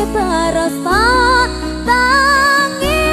terus tak tangisi.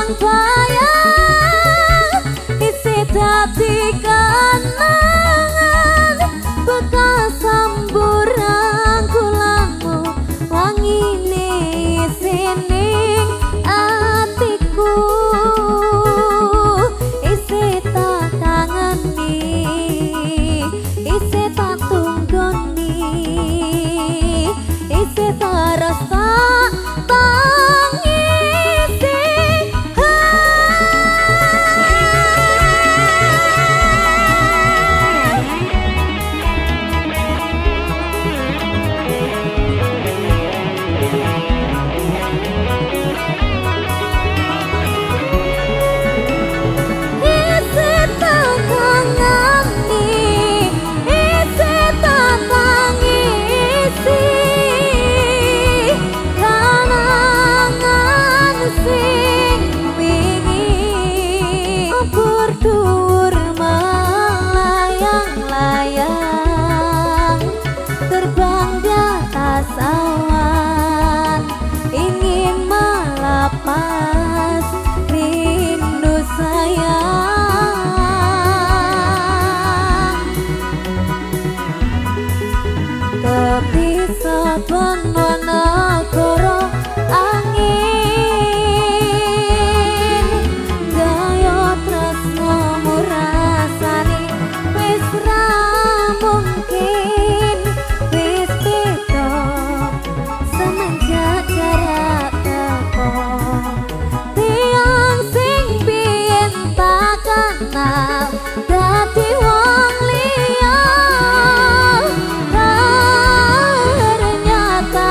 sayang bayang isi dadi kenangan bekas samburan kulamu wangine isining atiku isi tak kangeni isi tak tunggoni isi tak rasa awan ingin melepas rindu sayang kepisah benwana negara angin gaya tresno murasani wis ra mungkin wis beda semenjak jarak teko tiang sing biyen tak kenal dadi wong liya ternyata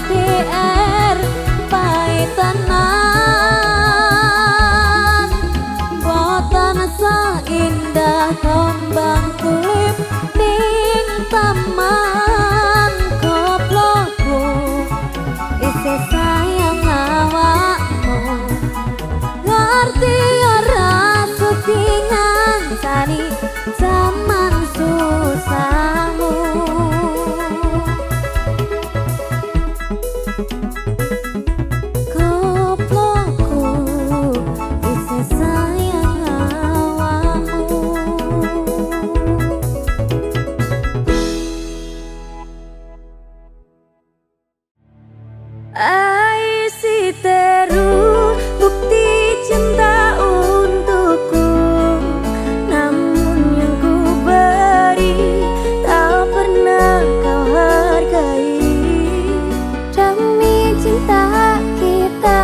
LDR pahit tenan boten seindah kembang tulip ning taman goblokku isi sayang awakmu ngerti ora sudi ngancani zaman susahmu goblokku isi sayang awakmu. Aisi teru bukti cinta untukku, namun yang ku beri tak pernah kau hargai. Demi cinta kita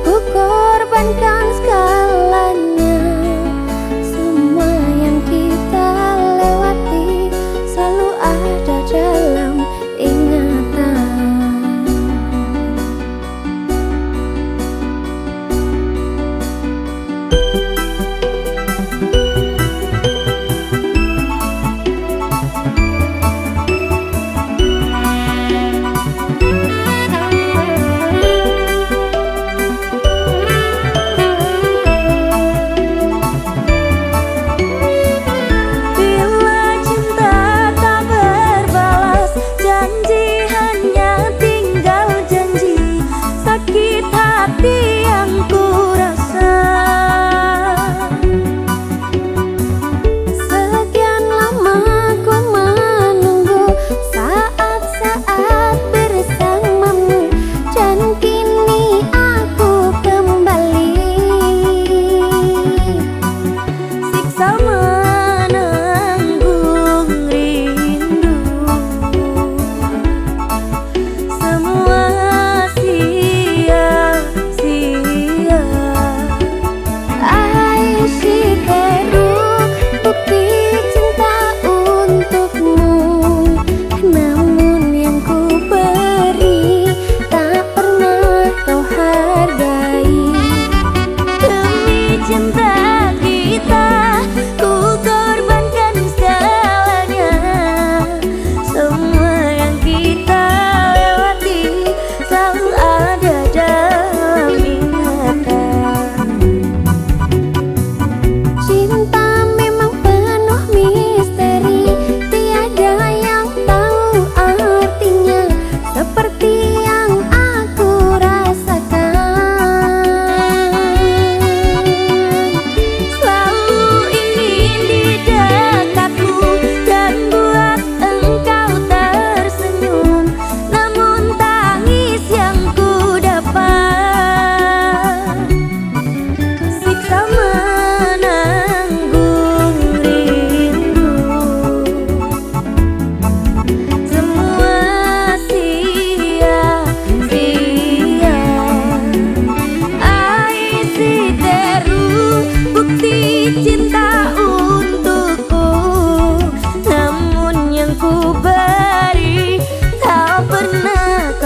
ku korbankan segalanya. Semua yang kita lewati selalu ada dalam ingatan.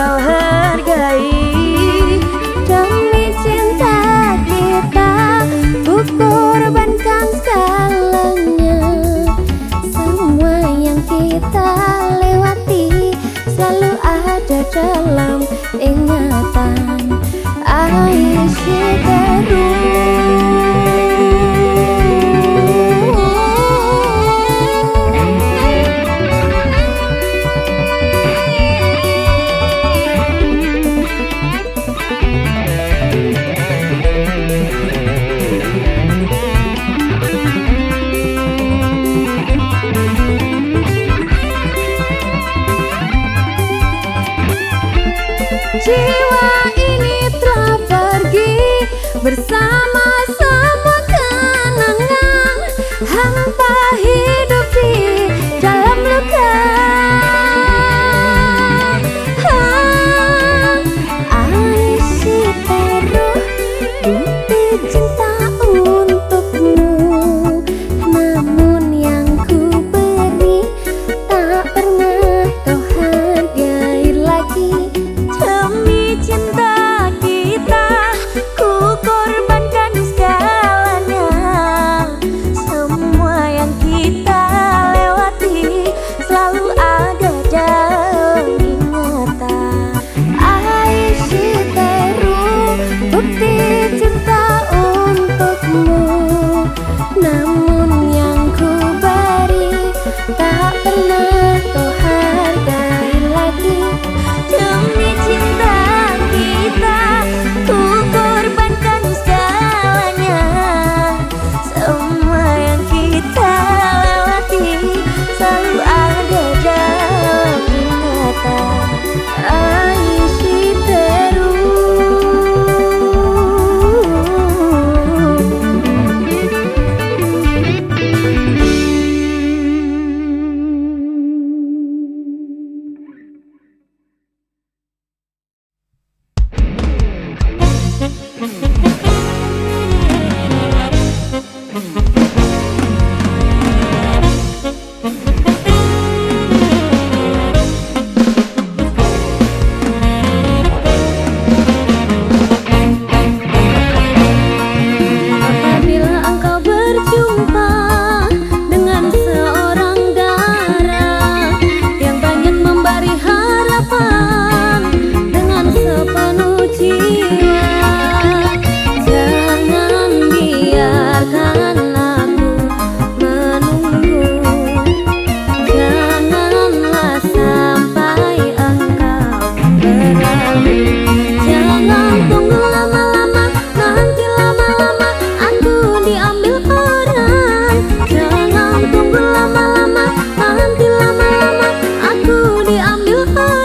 kau hargai. Demi cinta kita ku korbankan segalanya. Semua yang kita lewati selalu ada dalam ingatan. Aisyah jiwa ini telah pergi bersama semua kenangan, hampa hidup di dalam luka. Aisyah taruh bukti cinta untukmu, namun yang ku beri tak pernah kau hargai lagi. Demi cinta kita ku korbankan segalanya. Semua yang kita lewati selalu ada dalam ingatan. Aisyah taruh bukti cinta untukmu, namun yang ku beri tak pernah kau hargai lagi. Demi cinta kita ku korbankan segalanya. Semua yang kita lewati selalu ada dalam ingatan. Aisyah taruh. Apabila engkau berjumpa dengan seorang darah yang banyak memberi harapan dengan sepenuh jiwa, jangan biarkan aku menunggu. Janganlah sampai engkau berlalu. Jangan tunggu lama-lama, nanti lama-lama aku diambil orang. Jangan tunggu lama-lama, nanti lama-lama aku diambil orang.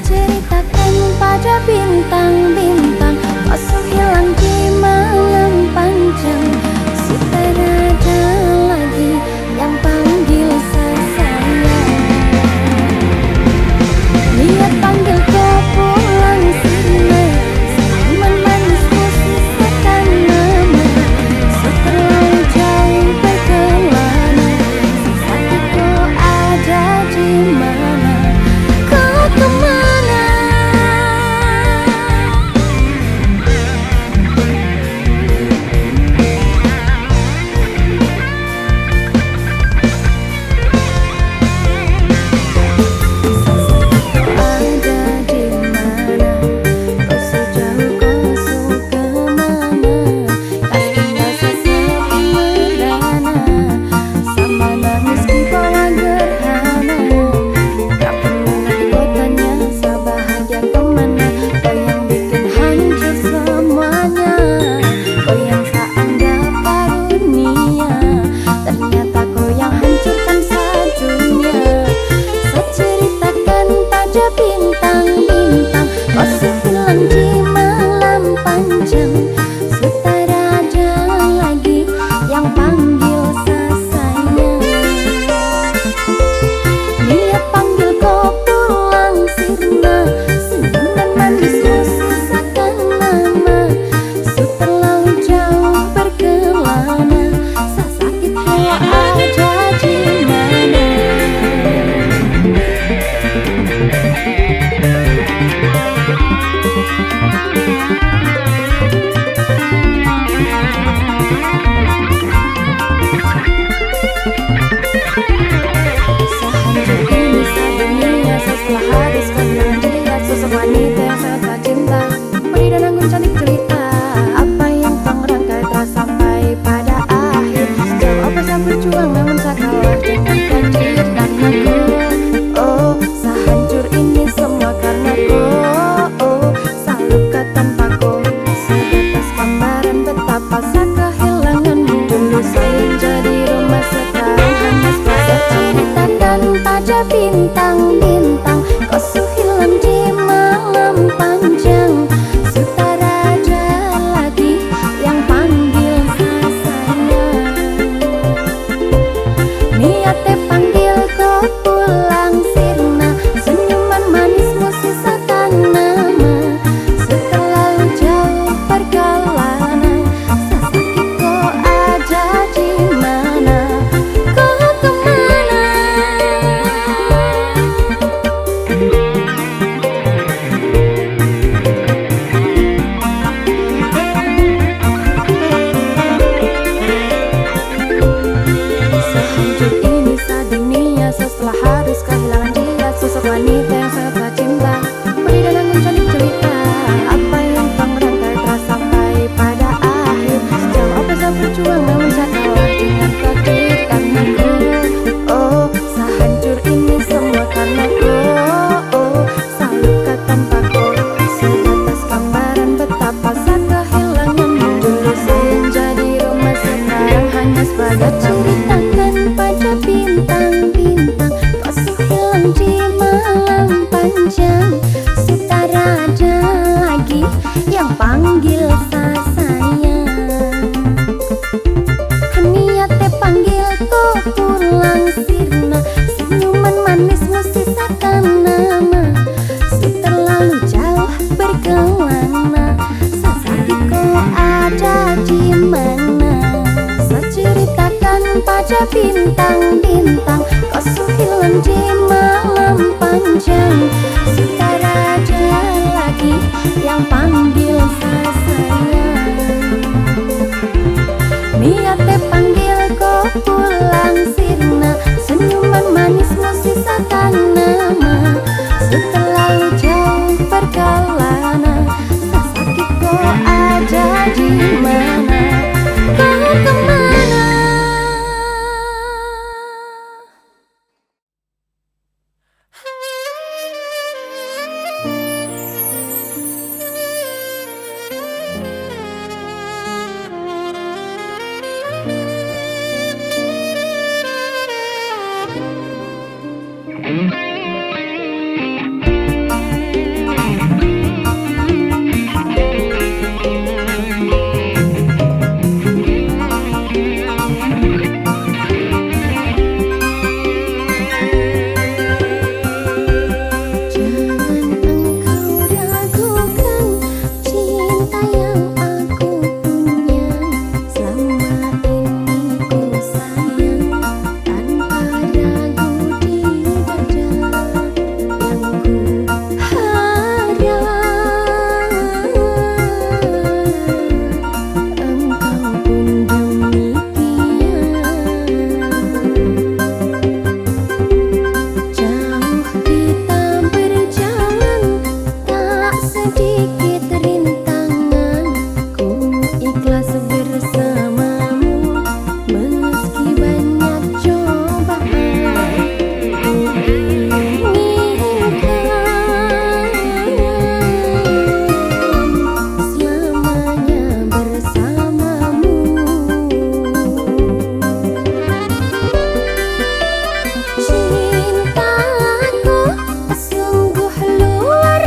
Ceritakan pada bintang-bintang, kosong hilang di malam panjang. Sutera ada lagi yang panggil saya. Lihat panggil kau pulang sini, senyuman manismu sisakan nama. Setelah jauh berkelana, sisa kau ada di mana? Kau kemana? Bintang-bintang, kosong hilang di malam panjang. Sutera ada lagi yang panggil saya. Lihat panggil kau pulang sirna, senyuman manismu sisakan nama. Setelah jauh berkelana, sakit kau ada di mana? Setelah habis kau bilang dilihat sosok wanita yang sangat tak cinta, beri dan anggun cantik cerita apa yang kau rangkai telah sampai pada akhir. Sejauh apa saya berjuang namun saya kalah dengan takdir dan aku. Oh, sehancur ini semua karena kau. Saluka tanpaku, sebatas gambaran betapa saya kehilanganmu. Dulu saya jadi rumah, sekarang hanya saya ceritakan pada bintang-bintang, kosong hilang di malam panjang. Sutera ada pada bintang-bintang, kau sukilun di malam panjang. Sudah ada lagi yang panggil saya sayang. Niate panggil kau pulang sirna, senyuman manismu sisakan nama. Setelah jauh perjalanan, sakit kau ada di mana? Kau kemana? Cintaku sungguh luar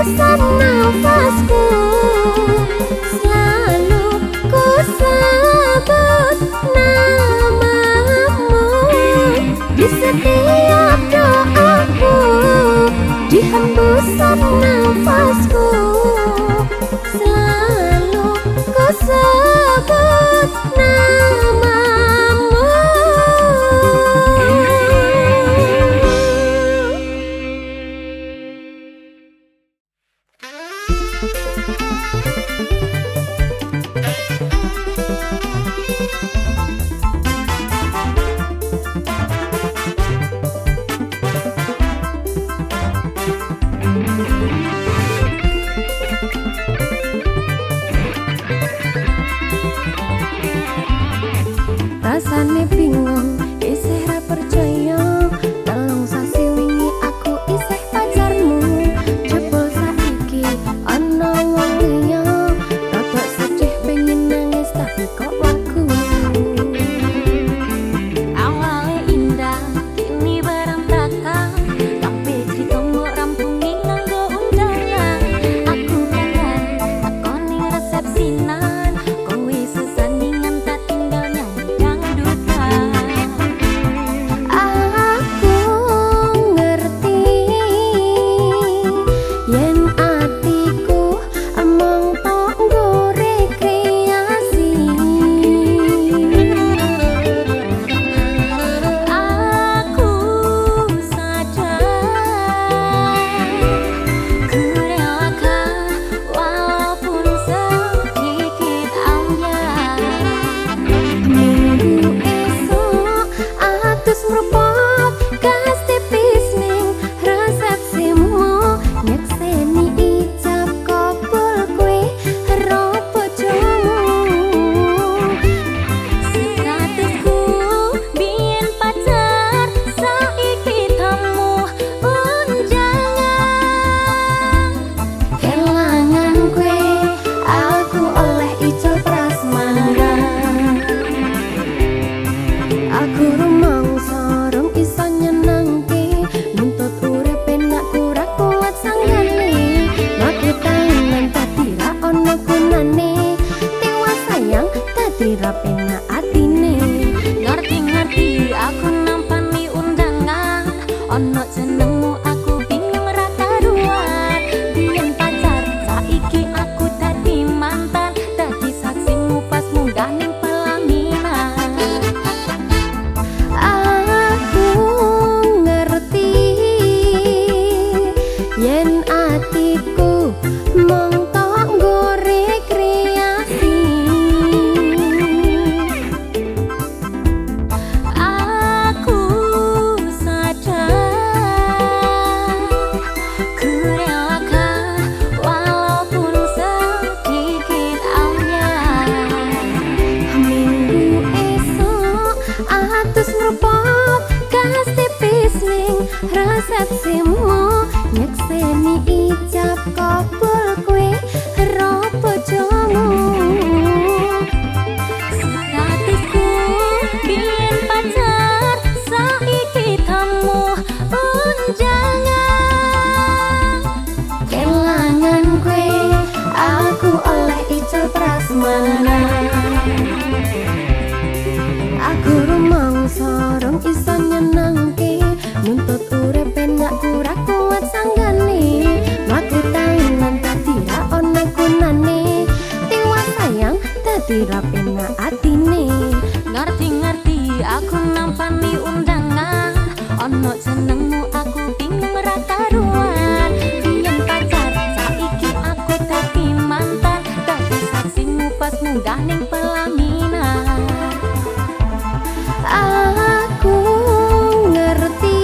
hembusan nafasku, selalu ku sebut namamu di setiap doaku, di hembusan nafasku, selalu ku sebut namamu. Rasane bingung, isih ra percaya, telung sasi wingi aku isih pacarmu. Jebul saiki ana wong liya, rada sedih pengen nangis tapi kok lagu. Awale indah, kini berantakan, tapi cerita mbok rampungi nganggo undangan. Aku kangen takoni resepsinan, kowe sesandingan tak tinggal nyanyi dangdutan. Aku ngerti yen atiku among tok nggo rekreasi. Aku sadar ku relakan walaupun sedikit ambyar. Minggu esok atus merpot gas tipis ning resepsimu, nyekseni ijab kabul kowe karo bojomu. Statusku biyen pacar, saiki tamu undangan. Kelangan kowe aku oleh ijab prasmanan. Aku rumangsa rong iso nyenengke, nuntut urip enak ora kuat sanggane. Aku tangan dadi ra ono gunane, tewas sayang dadi ra penak atine. Ngerti-ngerti aku nampani undangan, ono jenengmu aku bingung ra karuan. Biyen pacar, saiki aku dadi mantan, dadi saksimu pas munggah ning pelaminan. Aku ngerti yen atiku mung tok nggo rekreasi. Aku sadar ku relakan walaupun sedikit ambyar. Minggu esok atus merpot gas tipis ning resepsimu, nyekseni ijab kabul kowe karo bojomu. Statusku biyen pacar, saiki tamu undangan. Kelangan kowe aku oleh ijab prasmanan. Aku rumangsa rong iso nyenengke, nuntut urip enak ora kuat sanggane. Mlaku tangan dadi ra ono gunane, tewas sayang dadi ra penak atine. Ngerti-ngerti aku nampani undangan, ono jenengmu aku bingung ra karuan. Biyen pacar, saiki aku dadi mantan, dadi saksimu pas munggah ning pelaminan. Aku ngerti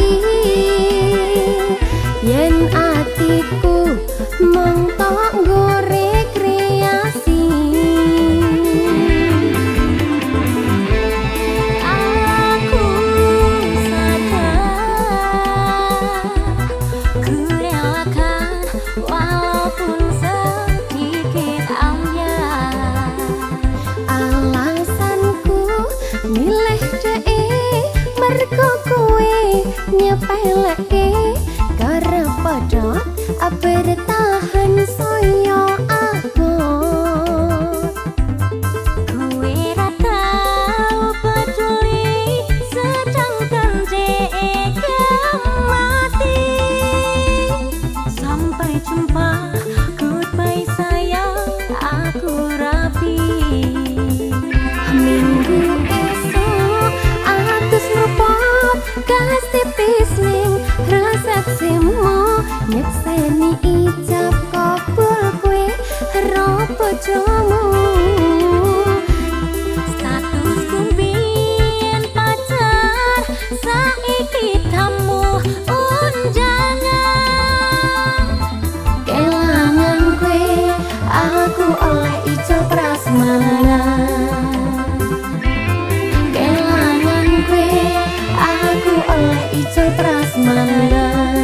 yen atiku mung tok nggo rekreasi. Aku sadar ku relakan walaupun sedikit ambyar. Alasanku milih dhek mergo kowe nyepeleke karep pedot bertahan saya abot. Kowe ra tau peduli sedangkan dek mati. Sampai jumpa, goodbye sayang, aku rapi. Minggu esok atus nrupot gas tipis ning resepsimu, nyekseni ijab kabul kowe ro bojomu. Statusku biyen pacar, saiki tamu undangan. Kelangan kowe aku oleh ijab prasmanan. Kelangan kowe aku oleh ijab prasmanan.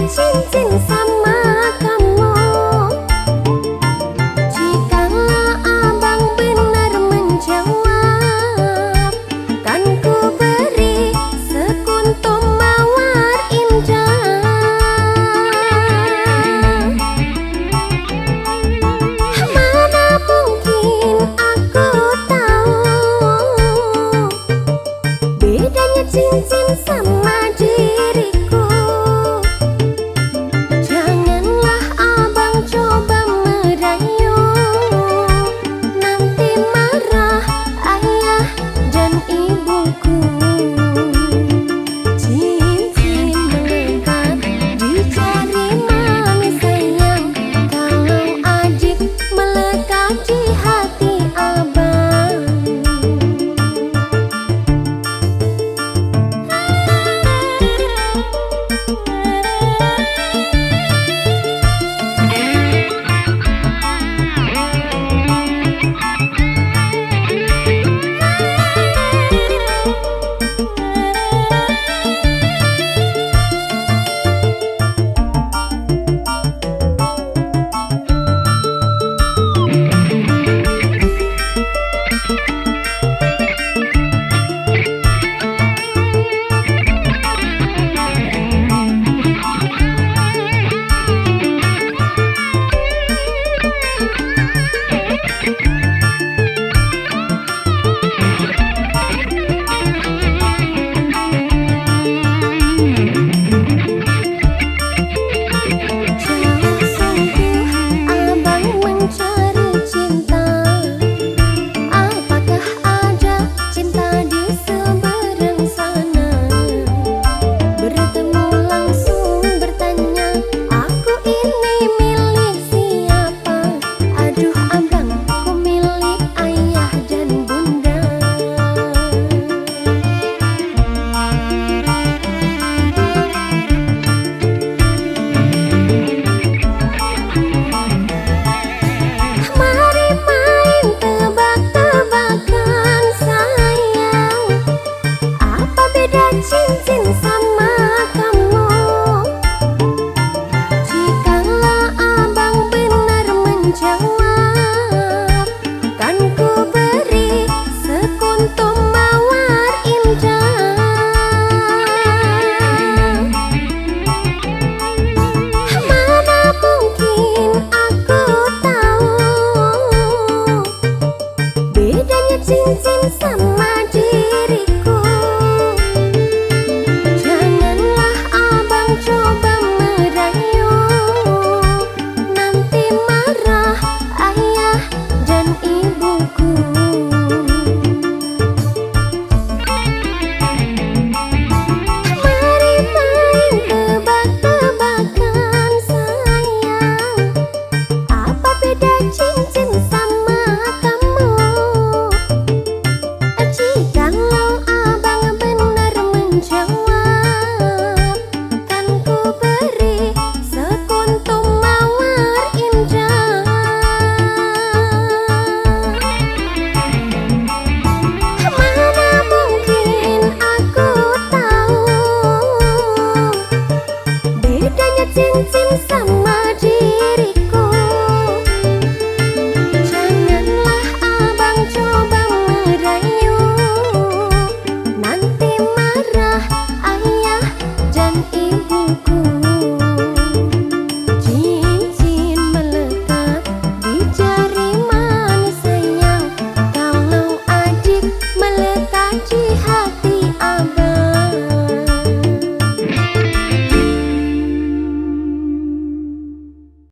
cincin sama kamu. Jikalau abang benar menjawab, kan ku beri sekuntum mawar indah. Mana mungkin aku tahu bedanya cincin sama diriku. Janganlah abang coba merayu, nanti marah ayah dan ibuku. Cincin melekat di jari mami sayang, kalau adik melekat di hati abang. Cincin sama kamu. Jikalau abang benar menjawab, kan ku beri sekuntum mawar indah. Mana mungkin aku tahu bedanya cincin sama diriku. Coba merayu, nanti marah ayah dan ibuku. Mari main tebak-tebakan sayang, apa beda cincin sama kamu? Jikalau abang benar menjawab, cincin sama diriku. Janganlah abang coba merayu, nanti marah ayah dan ibuku. Cincin melekat di jari mami sayang, kalau adik melekat di hati